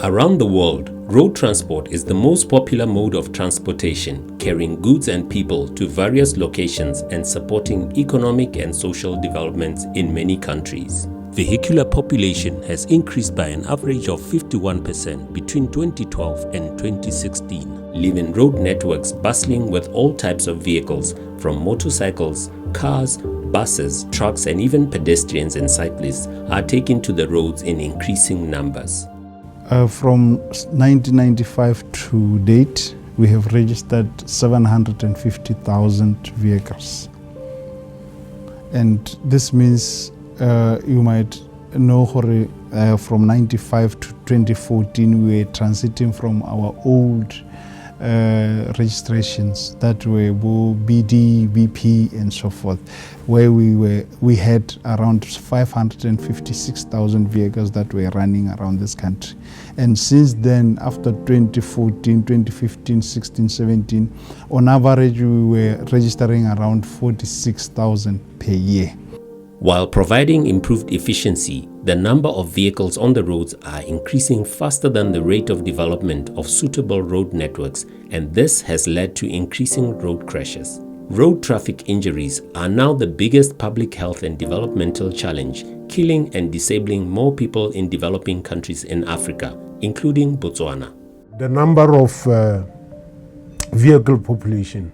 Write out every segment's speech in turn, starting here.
Around the world, road transport is the most popular mode of transportation, carrying goods and people to various locations and supporting economic and social developments in many countries. Vehicular population has increased by an average of 51% between 2012 and 2016, leaving road networks bustling with all types of vehicles, from motorcycles, cars, buses, trucks, and even pedestrians and cyclists are taken to the roads in increasing numbers. From 1995 to date, we have registered 750,000 vehicles. And this means you might know from 95 to 2014 we were transiting from our old registrations that were BD, BP and so forth, where we had around 556,000 vehicles that were running around this country. And since then, after 2014, 2015, 16, 17, on average we were registering around 46,000 per year. While providing improved efficiency, the number of vehicles on the roads are increasing faster than the rate of development of suitable road networks, and this has led to increasing road crashes. Road traffic injuries are now the biggest public health and developmental challenge, killing and disabling more people in developing countries in Africa, including Botswana. The number of vehicle population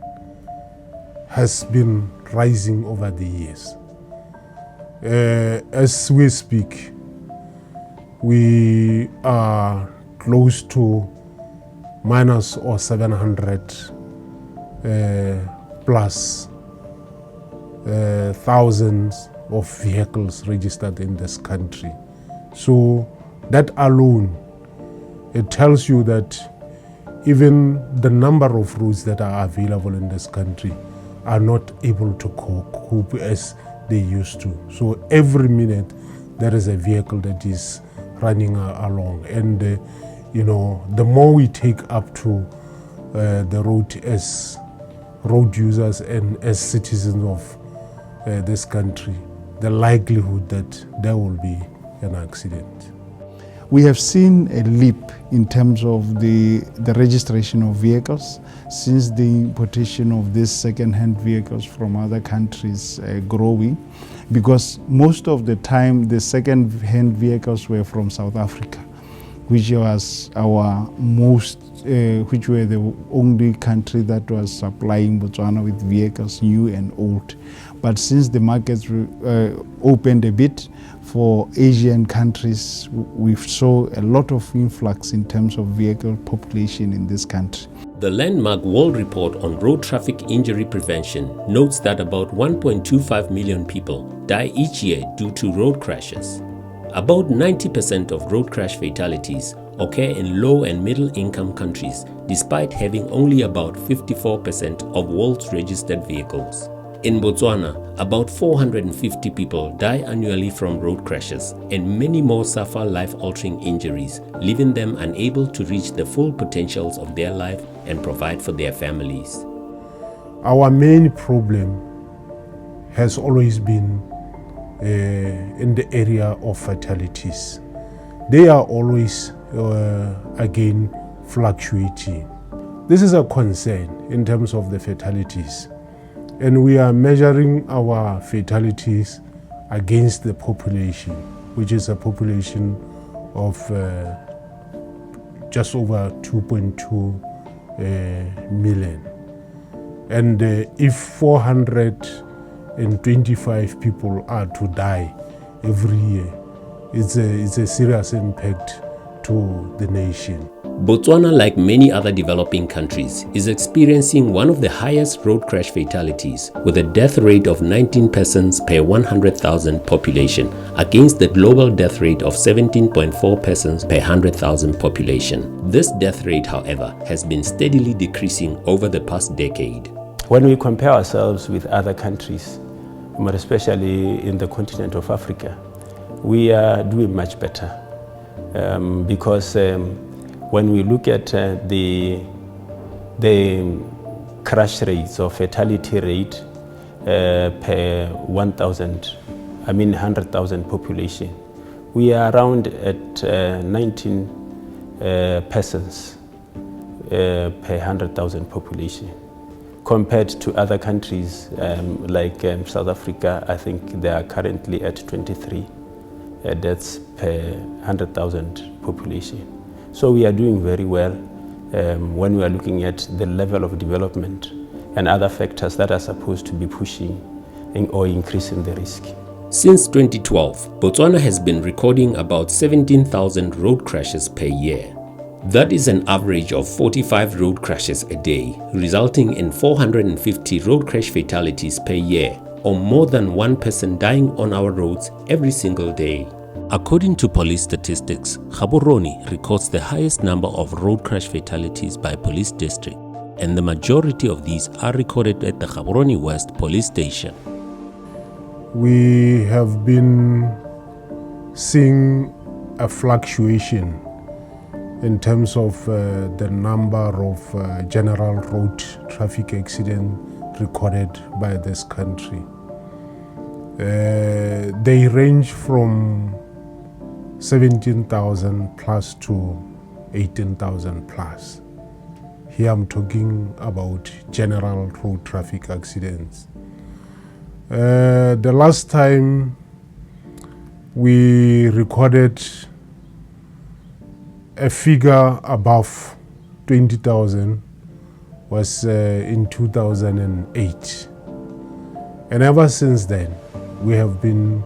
has been rising over the years. As we speak, we are close to minus or 700 plus thousands of vehicles registered in this country. So that alone, it tells you that even the number of roads that are available in this country are not able to cope as they used to. So every minute there is a vehicle that is running along, and the more we take up to the road as road users and as citizens of this country, the likelihood that there will be an accident. We have seen a leap in terms of the registration of vehicles since the importation of these second-hand vehicles from other countries growing, because most of the time the second-hand vehicles were from South Africa, which was which were the only country that was supplying Botswana with vehicles, new and old. But since the markets opened a bit for Asian countries, we saw a lot of influx in terms of vehicle population in this country. The landmark World Report on Road Traffic Injury Prevention notes that about 1.25 million people die each year due to road crashes. About 90% of road crash fatalities occur in low and middle income countries, despite having only about 54% of world's registered vehicles. In Botswana, about 450 people die annually from road crashes, and many more suffer life-altering injuries, leaving them unable to reach the full potentials of their life and provide for their families. Our main problem has always been in the area of fatalities. They are always, again, fluctuating. This is a concern in terms of the fatalities. And we are measuring our fatalities against the population, which is a population of just over 2.2 million. And if 425 people are to die every year, it's a serious impact to the nation. Botswana, like many other developing countries, is experiencing one of the highest road crash fatalities, with a death rate of 19 persons per 100,000 population, against the global death rate of 17.4 persons per 100,000 population. This death rate, however, has been steadily decreasing over the past decade. When we compare ourselves with other countries, more especially in the continent of Africa, we are doing much better because when we look at the crash rates or fatality rate per 100,000 population, we are around at 19 persons per 100,000 population. Compared to other countries like South Africa, I think they are currently at 23 deaths per 100,000 population. So we are doing very well when we are looking at the level of development and other factors that are supposed to be pushing or increasing the risk. Since 2012, Botswana has been recording about 17,000 road crashes per year. That is an average of 45 road crashes a day, resulting in 450 road crash fatalities per year, or more than one person dying on our roads every single day. According to police statistics, Gaborone records the highest number of road crash fatalities by police district, and the majority of these are recorded at the Gaborone West police station. We have been seeing a fluctuation in terms of the number of general road traffic accidents recorded by this country. They range from 17,000 plus to 18,000 plus. Here I'm talking about general road traffic accidents. The last time we recorded a figure above 20,000 was in 2008. And ever since then, we have been,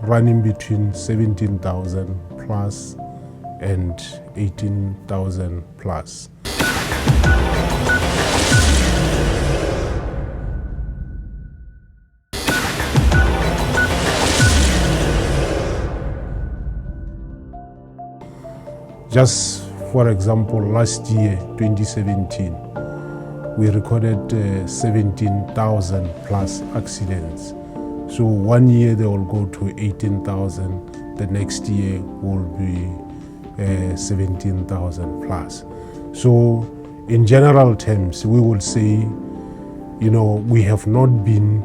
running between 17,000 plus and 18,000 plus. Just for example, last year, 2017, we recorded 17,000 plus accidents. So 1 year they will go to 18,000, the next year will be 17,000 plus. So in general terms, we will say, we have not been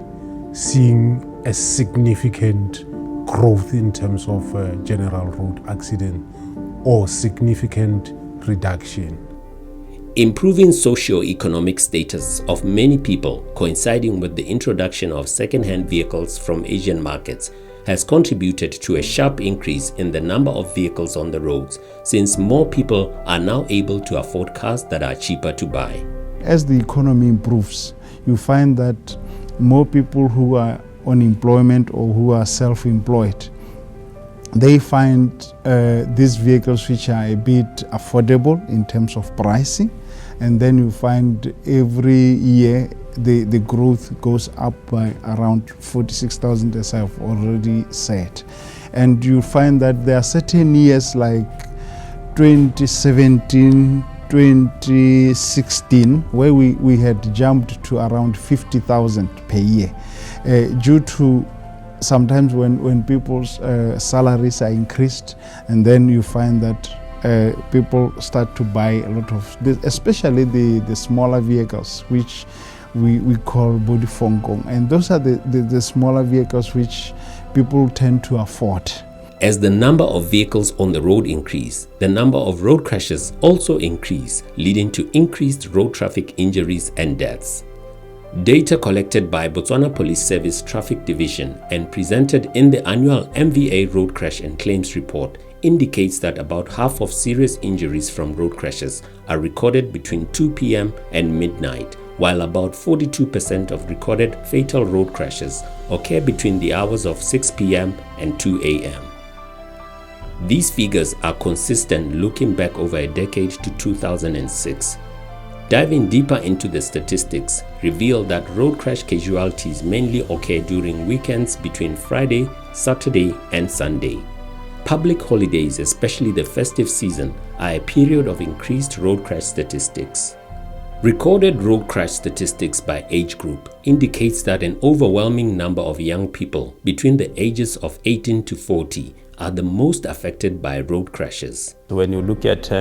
seeing a significant growth in terms of general road accident or significant reduction. Improving socio-economic status of many people coinciding with the introduction of second-hand vehicles from Asian markets has contributed to a sharp increase in the number of vehicles on the roads, since more people are now able to afford cars that are cheaper to buy. As the economy improves, you find that more people who are on employment or who are self-employed, they find these vehicles which are a bit affordable in terms of pricing, and then you find every year the growth goes up by around 46,000, as I've already said. And you find that there are certain years like 2017, 2016, where we had jumped to around 50,000 per year due to sometimes when people's salaries are increased, and then you find that people start to buy a lot of this, especially the smaller vehicles, which we call body fongong, and those are the smaller vehicles which people tend to afford. As the number of vehicles on the road increase, the number of road crashes also increase, leading to increased road traffic injuries and deaths. Data collected by Botswana Police Service Traffic Division and presented in the annual MVA Road Crash and Claims Report indicates that about half of serious injuries from road crashes are recorded between 2 p.m. and midnight, while about 42% of recorded fatal road crashes occur between the hours of 6 p.m. and 2 a.m. These figures are consistent looking back over a decade to 2006. Diving deeper into the statistics reveal that road crash casualties mainly occur during weekends between Friday, Saturday, and Sunday. Public holidays, especially the festive season, are a period of increased road crash statistics. Recorded road crash statistics by age group indicates that an overwhelming number of young people between the ages of 18 to 40 are the most affected by road crashes. When you look at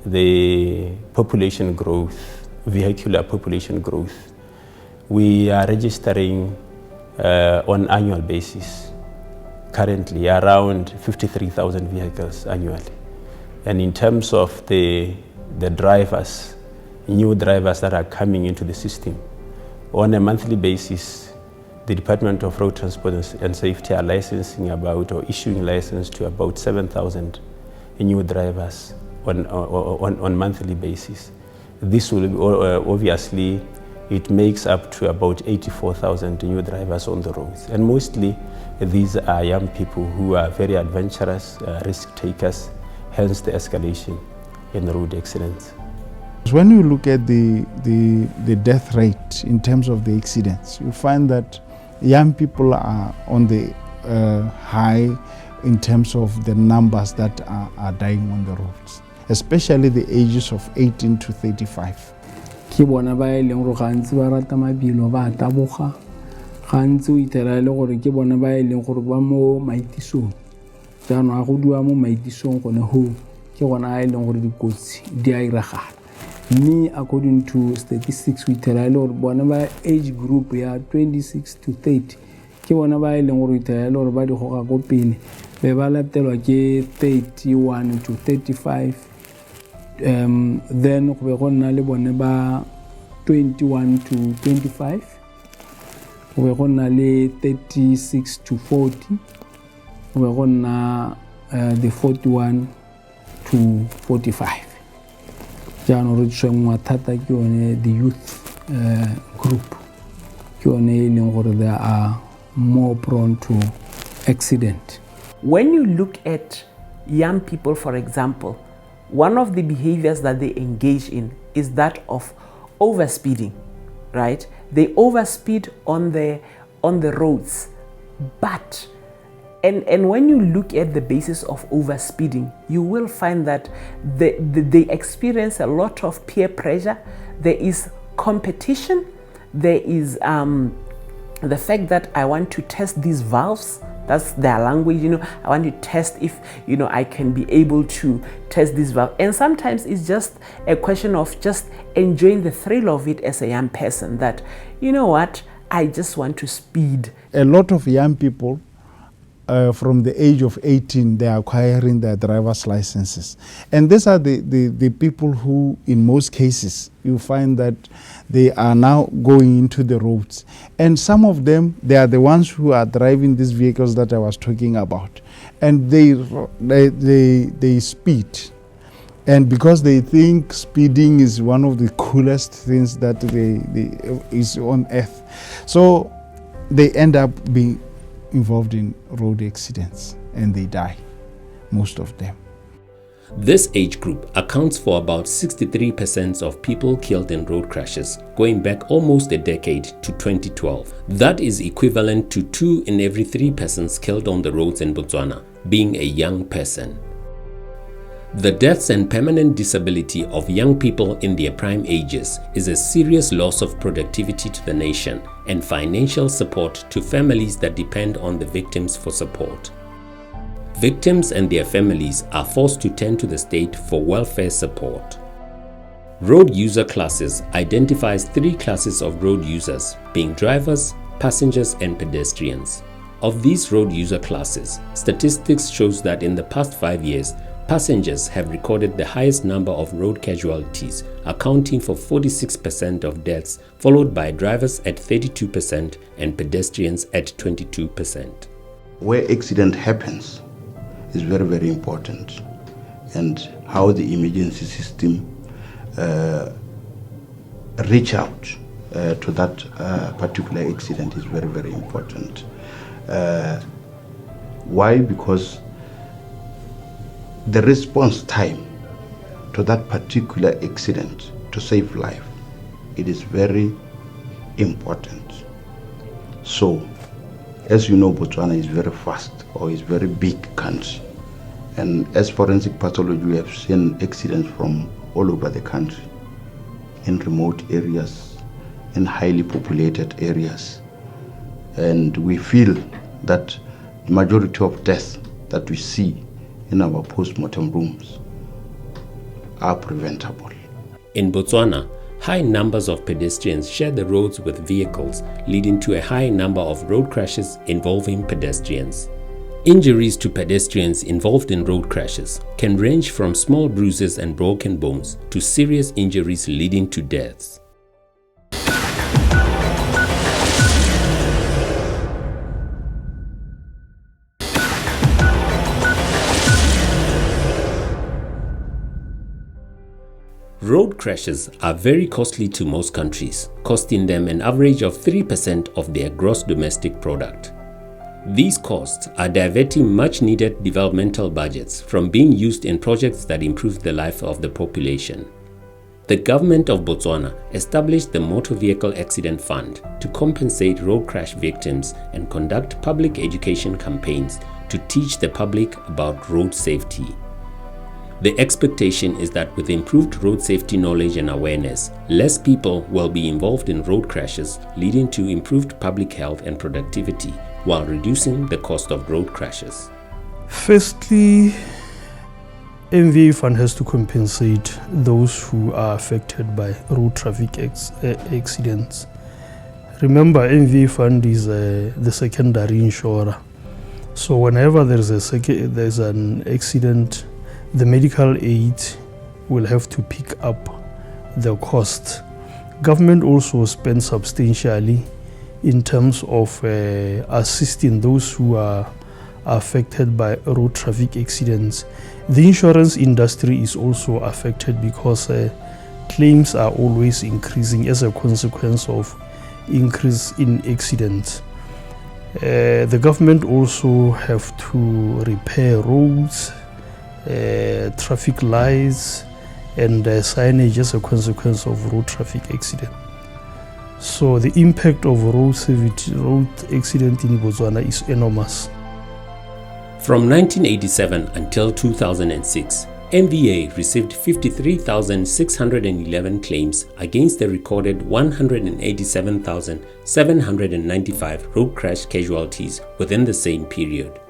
the population growth, vehicular population growth, we are registering on annual basis currently around 53,000 vehicles annually. And in terms of the drivers, new drivers that are coming into the system, on a monthly basis, the Department of Road Transport and Safety are licensing about or issuing license to about 7,000 new drivers on monthly basis. This will obviously, it makes up to about 84,000 new drivers on the roads. And mostly these are young people who are very adventurous, risk takers, hence the escalation in road accidents. When you look at the death rate in terms of the accidents, you find that young people are on the high in terms of the numbers that are dying on the roads, especially the ages of 18 to 35. Ke bona ba e leng gore gantsi ba rata mabilo ba taboga gantsi o itela le gore ke bona ba e leng gore ba mo maitisong jaanong a go dua mo maitisong gone ho ke gona a e leng gore dikotsi di a iragala. Me, according to statistics, we tell a lot bona age group ya 26 to 30 ke bona ba e leng gore itela le gore ba di goga go pele be ba latelwa ke 31 to 35. Then go be go nna le bone ba 21 to 25, go be go nna le 36 to 40, go be go nna the 41 to 45. Jaanong re tshwengwa thata ke yone the youth group ke yone e leng gore they are more prone to accident. When you look at young people, for example, one of the behaviors that they engage in is that of overspeeding, right? They overspeed on the roads, but and when you look at the basis of overspeeding, you will find that they experience a lot of peer pressure. There is competition. There is the fact that I want to test these valves. That's their language, I want to test if, I can be able to test this valve. And sometimes it's just a question of just enjoying the thrill of it as a young person that, I just want to speed. A lot of young people from the age of 18, they are acquiring their driver's licenses. And these are the people who, in most cases, you find that they are now going into the roads. And some of them, they are the ones who are driving these vehicles that I was talking about. And they speed. And because they think speeding is one of the coolest things that is on earth. So they end up being involved in road accidents and they die, most of them. This age group accounts for about 63% of people killed in road crashes, going back almost a decade to 2012. That is equivalent to 2 in every 3 persons killed on the roads in Botswana being a young person. The deaths and permanent disability of young people in their prime ages is a serious loss of productivity to the nation and financial support to families that depend on the victims for support. Victims and their families are forced to turn to the state for welfare support. Road user classes identifies 3 classes of road users, being drivers, passengers, and pedestrians. Of these road user classes, statistics shows that in the past 5 years, passengers have recorded the highest number of road casualties, accounting for 46% of deaths, followed by drivers at 32% and pedestrians at 22%. Where accident happens is very, very important, and how the emergency system reach out to that particular accident is very, very important. Why? Because the response time to that particular accident to save life, it is very important. So, as you know, Botswana is very fast, or is very big country. And as forensic pathology, we have seen accidents from all over the country, in remote areas, in highly populated areas. And we feel that the majority of deaths that we see in our post-mortem rooms are preventable. In Botswana, high numbers of pedestrians share the roads with vehicles, leading to a high number of road crashes involving pedestrians. Injuries to pedestrians involved in road crashes can range from small bruises and broken bones to serious injuries leading to deaths. Road crashes are very costly to most countries, costing them an average of 3% of their gross domestic product. These costs are diverting much-needed developmental budgets from being used in projects that improve the life of the population. The government of Botswana established the Motor Vehicle Accident Fund to compensate road crash victims and conduct public education campaigns to teach the public about road safety. The expectation is that with improved road safety knowledge and awareness, less people will be involved in road crashes, leading to improved public health and productivity while reducing the cost of road crashes. Firstly, MVA Fund has to compensate those who are affected by road traffic accidents. Remember, MVA Fund is the secondary insurer. So whenever there's an accident, the medical aid will have to pick up the cost. Government also spends substantially in terms of assisting those who are affected by road traffic accidents. The insurance industry is also affected because claims are always increasing as a consequence of increase in accidents. The government also have to repair roads, traffic lights and signage as a consequence of road traffic accident. So the impact of road accident in Botswana is enormous. From 1987 until 2006, MVA received 53,611 claims against the recorded 187,795 road crash casualties within the same period.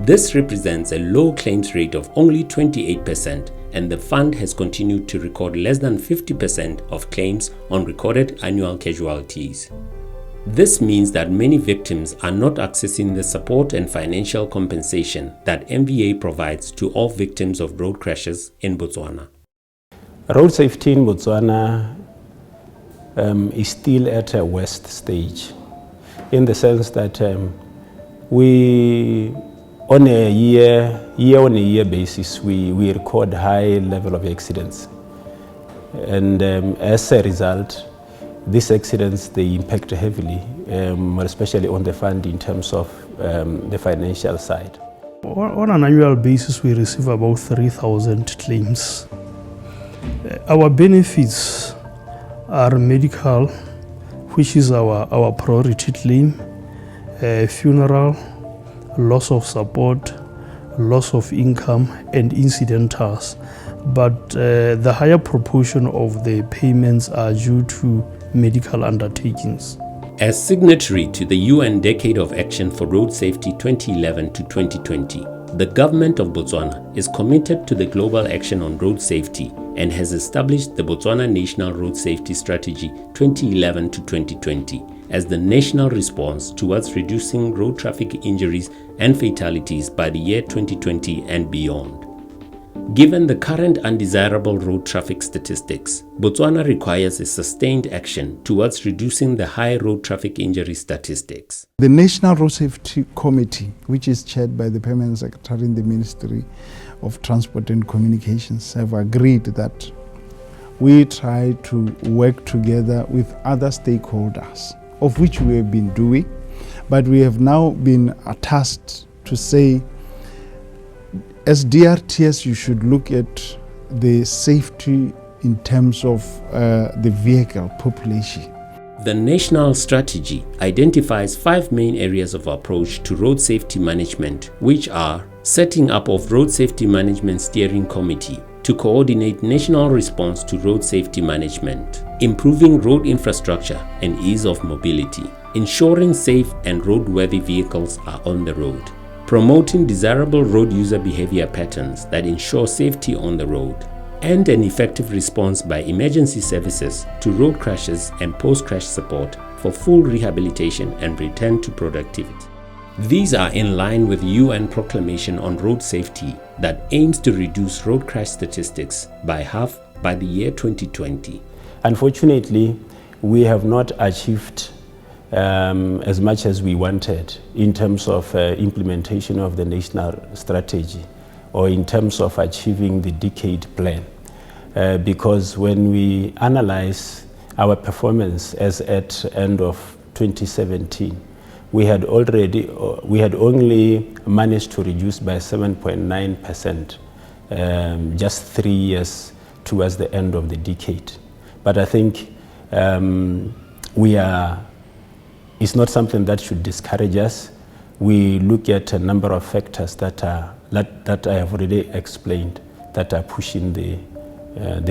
This represents a low claims rate of only 28%, and the fund has continued to record less than 50% of claims on recorded annual casualties. This means that many victims are not accessing the support and financial compensation that MVA provides to all victims of road crashes in Botswana. Road safety in Botswana is still at a worst stage, in the sense that we on a year-on-year basis, we record high level of accidents. And as a result, these accidents, they impact heavily, especially on the fund in terms of the financial side. On an annual basis, we receive about 3,000 claims. Our benefits are medical, which is our priority claim, funeral, loss of support, loss of income, and incidentals. But the higher proportion of the payments are due to medical undertakings. As signatory to the UN Decade of Action for Road Safety 2011 to 2020, the government of Botswana is committed to the global action on road safety and has established the Botswana National Road Safety Strategy 2011 to 2020 as the national response towards reducing road traffic injuries and fatalities by the year 2020 and beyond. Given the current undesirable road traffic statistics, Botswana requires a sustained action towards reducing the high road traffic injury statistics. The National Road Safety Committee, which is chaired by the Permanent Secretary in the Ministry of Transport and Communications, have agreed that we try to work together with other stakeholders, of which we have been doing, but we have now been tasked to say, as DRTS, you should look at the safety in terms of the vehicle population. The national strategy identifies 5 main areas of approach to road safety management, which are setting up of Road Safety Management Steering Committee to coordinate national response to road safety management, improving road infrastructure and ease of mobility, ensuring safe and roadworthy vehicles are on the road, promoting desirable road user behavior patterns that ensure safety on the road, and an effective response by emergency services to road crashes and post-crash support for full rehabilitation and return to productivity. These are in line with UN Proclamation on Road Safety that aims to reduce road crash statistics by half by the year 2020. Unfortunately, we have not achieved as much as we wanted in terms of implementation of the national strategy or in terms of achieving the decade plan. Because when we analyze our performance as at end of 2017, we had only managed to reduce by 7.9% just 3 years towards the end of the decade. But I think it's not something that should discourage us. We look at a number of factors that I have already explained that are pushing the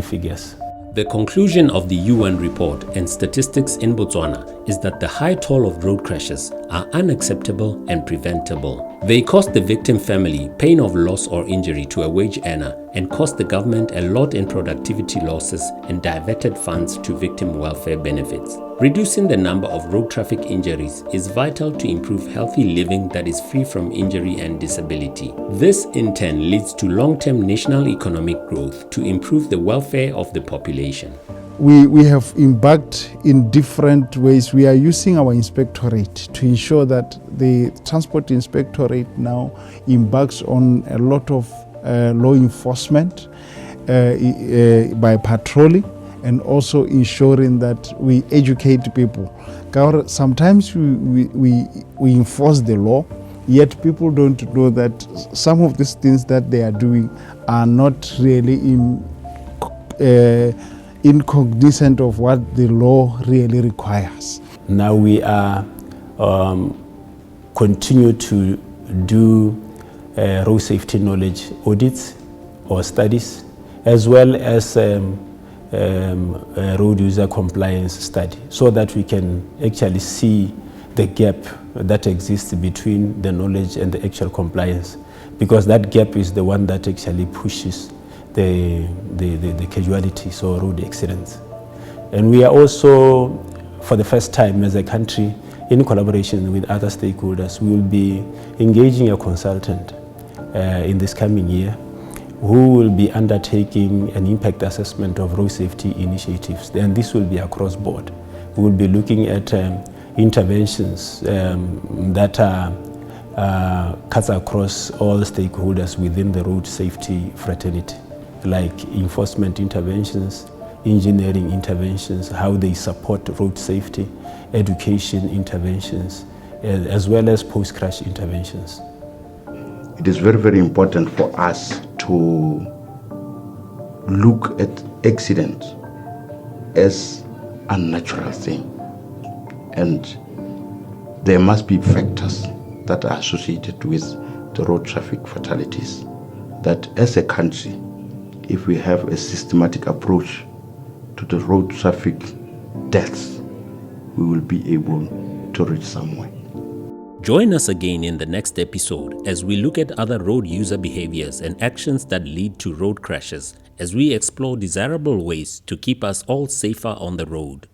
figures. The conclusion of the UN report and statistics in Botswana is that the high toll of road crashes are unacceptable and preventable. They cost the victim family pain of loss or injury to a wage earner and cost the government a lot in productivity losses and diverted funds to victim welfare benefits. Reducing the number of road traffic injuries is vital to improve healthy living that is free from injury and disability. This in turn leads to long-term national economic growth to improve the welfare of the population. We have embarked in different ways. We are using our inspectorate to ensure that the Transport Inspectorate now embarks on a lot of law enforcement by patrolling and also ensuring that we educate people. Sometimes we enforce the law, yet people don't know that some of these things that they are doing are not really incognizant of what the law really requires. Now we are continue to do road safety knowledge audits or studies, as well as road user compliance study, so that we can actually see the gap that exists between the knowledge and the actual compliance, because that gap is the one that actually pushes the casualties or road accidents. And we are also, for the first time as a country, in collaboration with other stakeholders, we will be engaging a consultant in this coming year who will be undertaking an impact assessment of road safety initiatives. And this will be across board. We will be looking at interventions that cuts across all stakeholders within the road safety fraternity, like enforcement interventions, engineering interventions, how they support road safety, education interventions, as well as post-crash interventions. It is very, very important for us to look at accidents as a natural thing. And there must be factors that are associated with the road traffic fatalities. That as a country, if we have a systematic approach to the road traffic deaths, we will be able to reach somewhere. Join us again in the next episode as we look at other road user behaviors and actions that lead to road crashes, as we explore desirable ways to keep us all safer on the road.